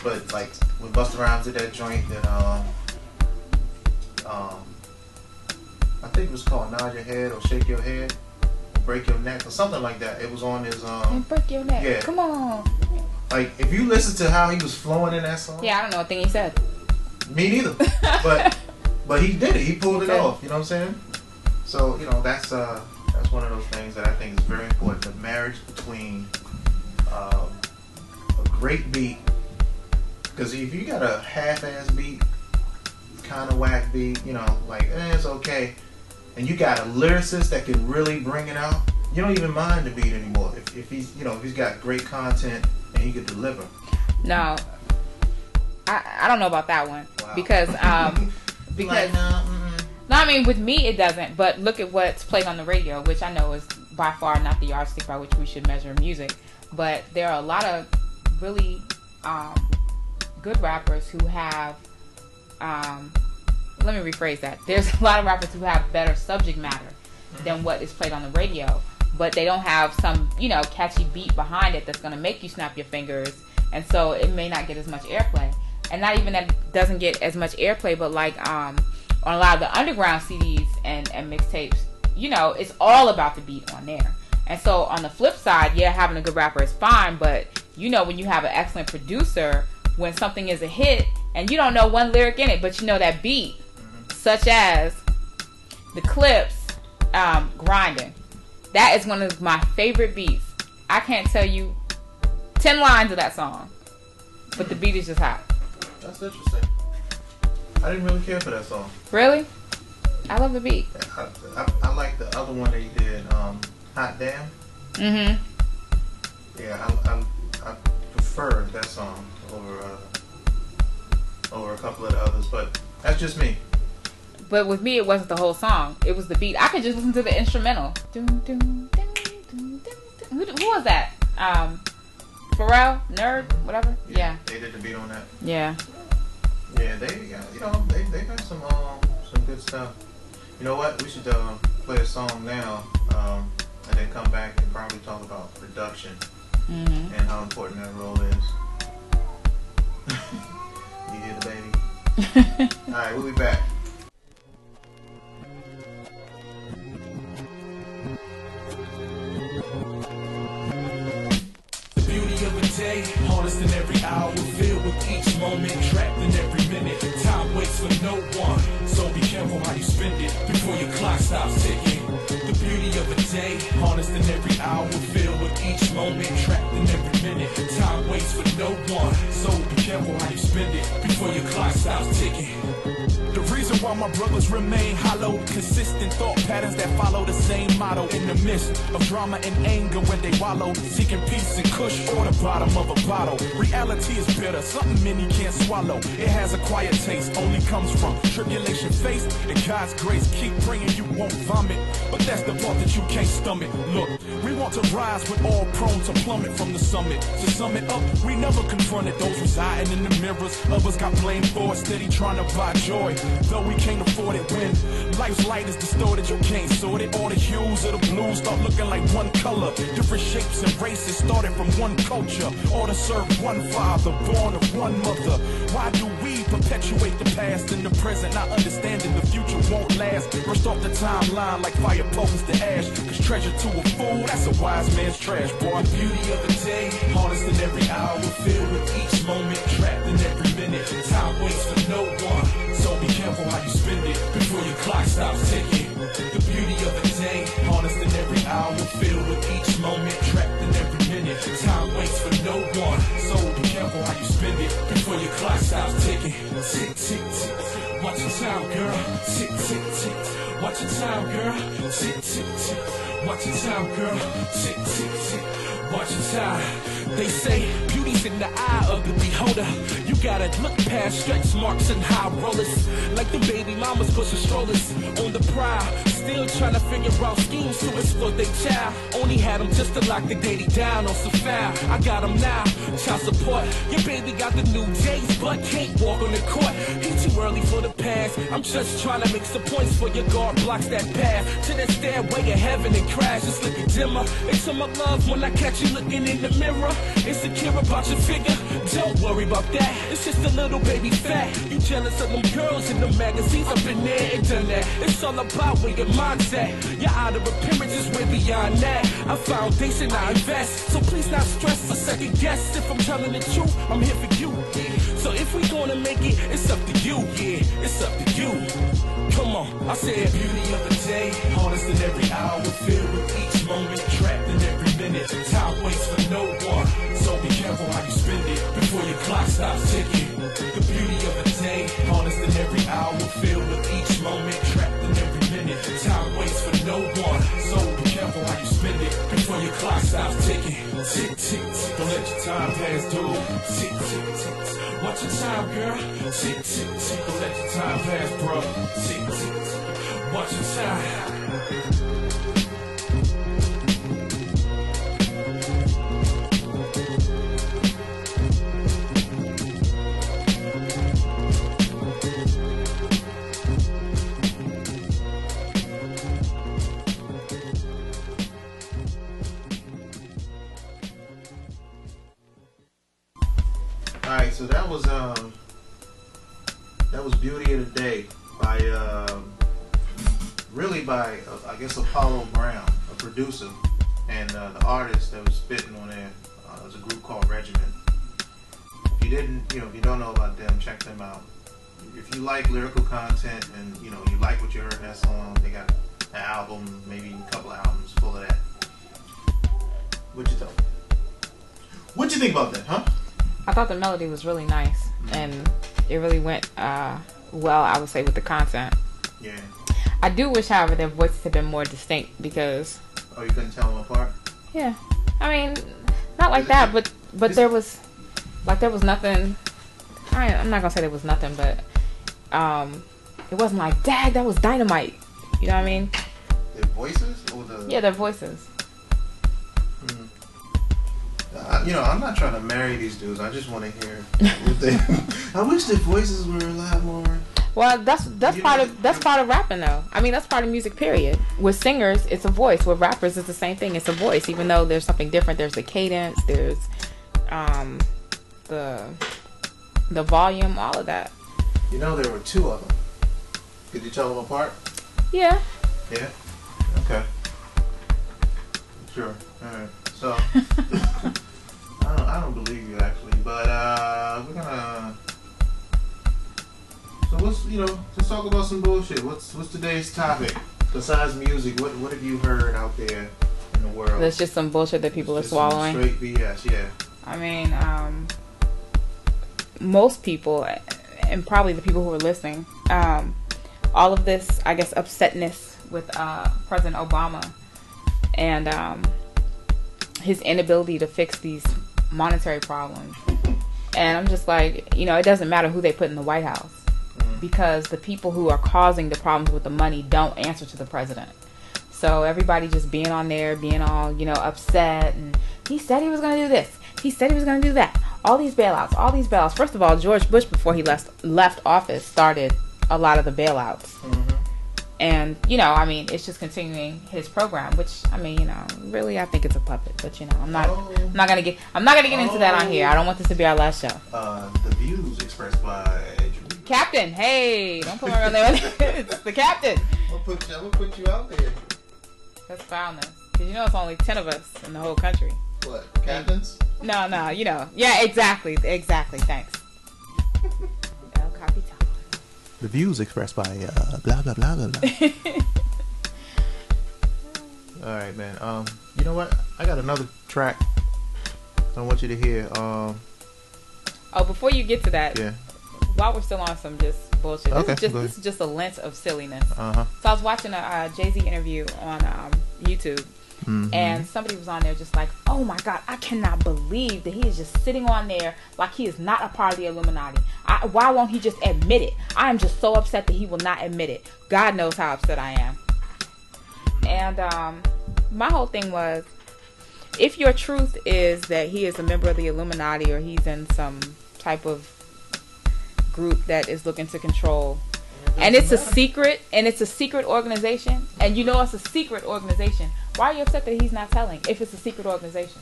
but like when Busta Rhymes did that joint that I think it was called Nod Your Head or Shake Your Head, or Break Your Neck or something like that. It was on his And Break Your Neck. Yeah. Come on. Like if you listen to how he was flowing in that song. Yeah, I don't know a thing he said. Me neither. but he did it. He pulled it off. You know what I'm saying? So that's one of those things that I think is very important. The marriage between a great beat, because if you got a half-ass beat, kind of whack beat, like it's okay, and you got a lyricist that can really bring it out, you don't even mind the beat anymore. If he's if he's got great content and he could deliver. No, I don't know about that one. Wow. because like, no, I mean with me it doesn't. But look at what's played on the radio, which I know is by far not the yardstick by which we should measure music. But there are a lot of really good rappers who have. Let me rephrase that. There's a lot of rappers who have better subject matter than what is played on the radio, but they don't have some, catchy beat behind it that's going to make you snap your fingers, and so it may not get as much airplay. And not even that it doesn't get as much airplay, but like on a lot of the underground CDs and mixtapes, it's all about the beat on there. And so on the flip side, yeah, having a good rapper is fine, but when you have an excellent producer, when something is a hit and you don't know one lyric in it, but you know that beat, such as the Clips, Grinding. That is one of my favorite beats. I can't tell you 10 lines of that song, but the beat is just hot. That's interesting. I didn't really care for that song. Really? I love the beat. I like the other one that he did, Hot Damn. Mm-hmm. Yeah, I prefer that song over a couple of the others, but that's just me. But with me, it wasn't the whole song. It was the beat. I could just listen to the instrumental. Who was that? Pharrell? Nerd? Whatever? Yeah. They did the beat on that. Yeah. Yeah, they got some good stuff. You know what? We should play a song now, and then come back and probably talk about production and how important that role is. You hear the baby? All right, we'll be back. Day, hardest in every hour, filled with each moment, trapped in every minute. Time waits for no one, so be careful how you spend it before your clock stops ticking. The beauty of a day, hardest in every hour, filled with each moment, trapped in every minute. Time waits for no one, so be careful how you spend it before your clock stops ticking. The reason why my brothers remain hollow, consistent thought patterns that follow the same motto. In the midst of drama and anger when they wallow, seeking peace and kush or the bottom of a bottle. Reality is bitter, something many can't swallow. It has a quiet taste, only comes from tribulation faced, and God's grace keep praying you won't vomit. But that's the part that you can't stomach. Look, we want to rise but all prone to plummet from the summit. To sum it up, we never confronted those residing in the mirrors. Others got blamed for it, steady trying to buy joy, though we can't afford it. When life's light is distorted, you can't sort it. All the hues of the blues start looking like one color. Different shapes and races started from one culture. All to serve one father, born of one mother. Why do we perpetuate the past in the present, not understanding the future won't last? Rushed off the timeline like fire pokes the ash. Cause treasure to a fool, that's a wise man's trash, boy. The beauty of the day, hardest in every hour, filled with each moment, trapped in every minute. Time waits for no one, so be careful how you spend it before your clock stops ticking. The beauty of the day, hardest in every hour, filled with each moment, trapped in every minute. Time waits for no one, so be careful how you spend it before your clock stops ticking. Tick, tick, tick, watch your time, girl. Tick, tick, tick, watch your time, girl. Tick, tick, tick, watch your time, girl. Tick, tick, tick, watch your time. They say beauty's in the eye of the beholder. You gotta look past stretch marks and high rollers, like the baby mamas pushing strollers on the prowl. Still trying to figure out schemes to exploit their child. Only had them just to lock the daddy down on some foul. I got them now, child support. Your baby got the new J's, but can't walk on the court. He too early for the pass. I'm just trying to make some points for your guard blocks that path to that stairway of heaven and crash. It's looking dimmer. It's some love when I catch you looking in the mirror. Insecure about your figure? Don't worry about that. It's just a little baby fat. You jealous of them girls in the magazines? I've been there and done that. It's all about where your mind's at. Your outer appearance is way beyond that. A foundation I invest, so please not stress or second guess. If I'm telling the truth, I'm here for you. Yeah. So if we gonna make it, it's up to you. Yeah, it's up to you. Come on, I said beauty of the day, honest in every hour, filled with each moment, trapped in every minute. Time waits for no one, so be careful how you spend it before your clock stops ticking. The beauty of the day, honest in every hour, filled with each moment, trapped in every minute. Time waits for no one, so be careful how you spend it before your clock stops ticking. Tick, tick, tick, don't let your time pass, dude. Tick, tick, tick, tick. Watch your time, girl. Tick, tick, tick, don't let your time pass, bro. Tick, tick, tick, watch your time. Alright, so that was Beauty of the Day by I guess Apollo Brown, a producer, and the artist that was spitting on there was a group called Regiment. If you don't know about them, check them out. If you like lyrical content and you like what you heard in that song, they got an album, maybe a couple of albums full of that. What'd you think about that, huh? I thought the melody was really nice, and it really went well, I would say, with the content. Yeah. I do wish, however, their voices had been more distinct because... Oh, you couldn't tell them apart? Yeah. I mean, not like that, but there was nothing... I'm not going to say there was nothing, but it wasn't like, dang, that was dynamite. You know what I mean? Their voices? Or Yeah, their voices. I'm not trying to marry these dudes. I just want to hear what they... I wish their voices were a lot more... Well, that's part of rapping, though. I mean, that's part of music, period. With singers, it's a voice. With rappers, it's the same thing. It's a voice, even though there's something different. There's the cadence, there's the volume, all of that. There were two of them. Could you tell them apart? Yeah. Yeah? Okay. Sure. Alright. So, I don't believe you, actually. But, we're gonna... So let's talk about some bullshit. What's today's topic? Besides music, what have you heard out there in the world? There's just some bullshit that people are swallowing. Straight BS, yeah. I mean, most people, and probably the people who are listening, all of this, I guess, upsetness with President Obama and his inability to fix these monetary problems. And I'm just like, it doesn't matter who they put in the White House. Because the people who are causing the problems with the money don't answer to the president. So everybody just being on there, being all, upset. And he said he was going to do this. He said he was going to do that. All these bailouts. First of all, George Bush, before he left office, started a lot of the bailouts. Mm-hmm. And, it's just continuing his program, which, really, I think it's a puppet. But, I'm not going to get into that on here. I don't want this to be our last show. The views expressed by... Captain, hey, don't put my real name. It's the captain. I'm gonna put you out there. That's foulness. Because it's only 10 of us in the whole country. What, captains? No, Yeah, exactly, thanks. El Capitan. The views expressed by blah, blah, blah, blah, blah. Alright, man. You know what? I got another track I want you to hear. Before you get to that. Yeah. While we're still on some just bullshit, this is just a length of silliness. Uh-huh. So I was watching a Jay-Z interview on YouTube, and somebody was on there just like, oh my God, I cannot believe that he is just sitting on there like he is not a part of the Illuminati. Why won't he just admit it? I am just so upset that he will not admit it. God knows how upset I am. And my whole thing was, if your truth is that he is a member of the Illuminati or he's in some type of group that is looking to control, and it's a secret organization, and it's a secret organization, why are you upset that he's not telling if it's a secret organization?